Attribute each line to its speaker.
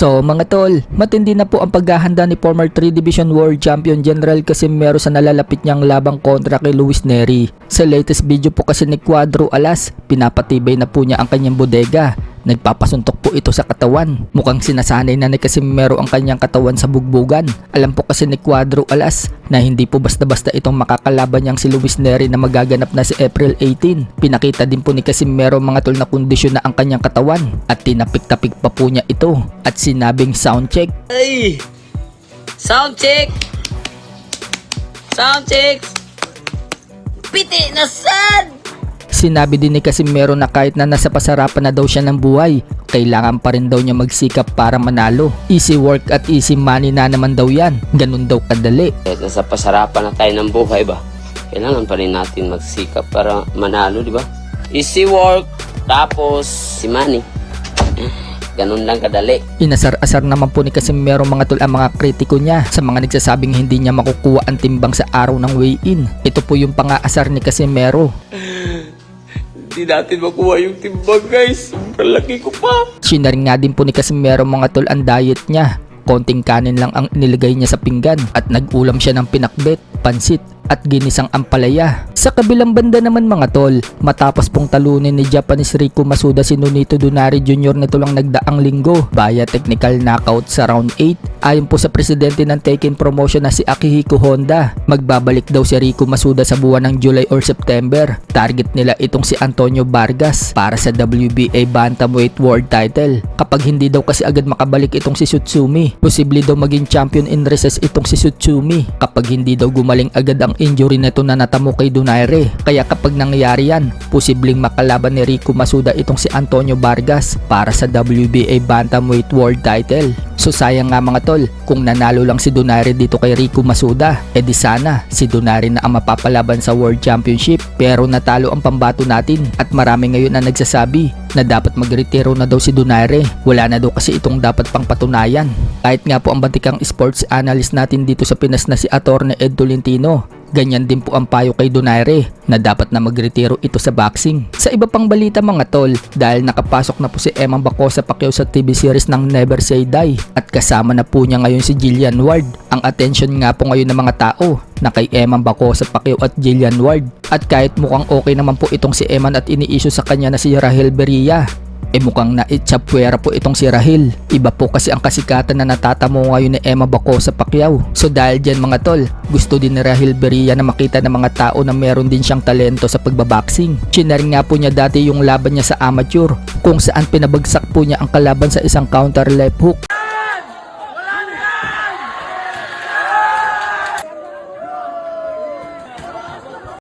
Speaker 1: So mga tol, matindi na po ang paghahanda ni former 3 Division World Champion General Casimero sa nalalapit niyang labang kontra kay Luis Nery. Sa latest video po kasi ni Cuadro Alas, pinapatibay na po niya ang kanyang bodega. Nagpapasuntok po ito sa katawan. Mukhang sinasanay na ni Casimero ang kanyang katawan sa bugbugan. Alam po kasi ni Cuadro Alas na hindi po basta-basta itong makakalaban niyang si Luis Nery na magaganap na si April 18. Pinakita din po ni Casimero mga tol na kondisyon na ang kanyang katawan at tinapik-tapik pa po niya ito at sinabing sound check.
Speaker 2: Ay! Sound check! Sound check! Piti na sad!
Speaker 1: Sinabi din ni Casimero na kahit na nasa pasarapan na daw siya ng buhay, kailangan pa rin daw niya magsikap para manalo. Easy work at easy money na naman daw yan. Ganun daw kadali.
Speaker 2: Kahit nasa pasarapan na tayo ng buhay ba, kailangan pa rin natin magsikap para manalo, di ba? Easy work, tapos si money. Ganun lang kadali.
Speaker 1: Inasar-asar naman po ni Casimero mga tol ang mga kritiko niya sa mga nagsasabing hindi niya makukuha ang timbang sa araw ng weigh-in. Ito po yung pangaasar ni Casimero.
Speaker 2: Hindi natin makuha yung timbang, guys. Sobrang laki ko pa.
Speaker 1: Sinaring nga din po ni Casimero mga tol ang diet niya. Konting kanin lang ang inilagay niya sa pinggan at nag-ulam siya ng pinakbet, pansit at ginisang ampalaya. Sa kabilang banda naman mga tol, matapos pong talunin ni Japanese Rico Masuda si Nonito Donaire Jr. nito lang nagdaang linggo via technical knockout sa round 8. Ayon po sa presidente ng Tekken Promotion na si Akihiko Honda, magbabalik daw si Rico Masuda sa buwan ng July or September. Target nila itong si Antonio Vargas para sa WBA Bantamweight World Title. Kapag hindi daw kasi agad makabalik itong si Tsutsumi, posible daw maging champion in recess itong si Tsutsumi kapag hindi daw gumaling agad ang injury nito na natamo kay Donaire. Kaya kapag nangyayari yan, posibleng makalaban ni Rico Masuda itong si Antonio Vargas para sa WBA Bantamweight World Title. So sayang nga mga tol, kung nanalo lang si Donaire dito kay Rico Masuda, edi sana si Donaire na ang mapapalaban sa World Championship. Pero natalo ang pambato natin at marami ngayon na nagsasabi na dapat magretiro na daw si Donaire. Wala na daw kasi itong dapat pang patunayan. Kahit nga po ang batikang sports analyst natin dito sa Pinas na si Attorney Ed Tolentino, ganyan din po ang payo kay Donaire na dapat na magretiro ito sa boxing. Sa iba pang balita mga tol, dahil nakapasok na po si Emma Bacosa Pacquiao sa TV series ng Never Say Die at kasama na po niya ngayon si Jillian Ward. Ang attention nga po ngayon ng mga tao na kay Emma Bacosa Pacquiao at Jillian Ward. At kahit mukhang okay naman po itong si Emma at ini-issue sa kanya na si Rahel Beria, mukhang naitsapwera po itong si Rahel. Iba po kasi ang kasikatan na natatamo ngayon ni Emma Bacosa Pacquiao. So dahil dyan mga tol, gusto din ni Rahel Beria na makita ng mga tao na meron din siyang talento sa pagbaboxing. Sinaring nga po niya dati yung laban niya sa amateur kung saan pinabagsak po niya ang kalaban sa isang counter left hook.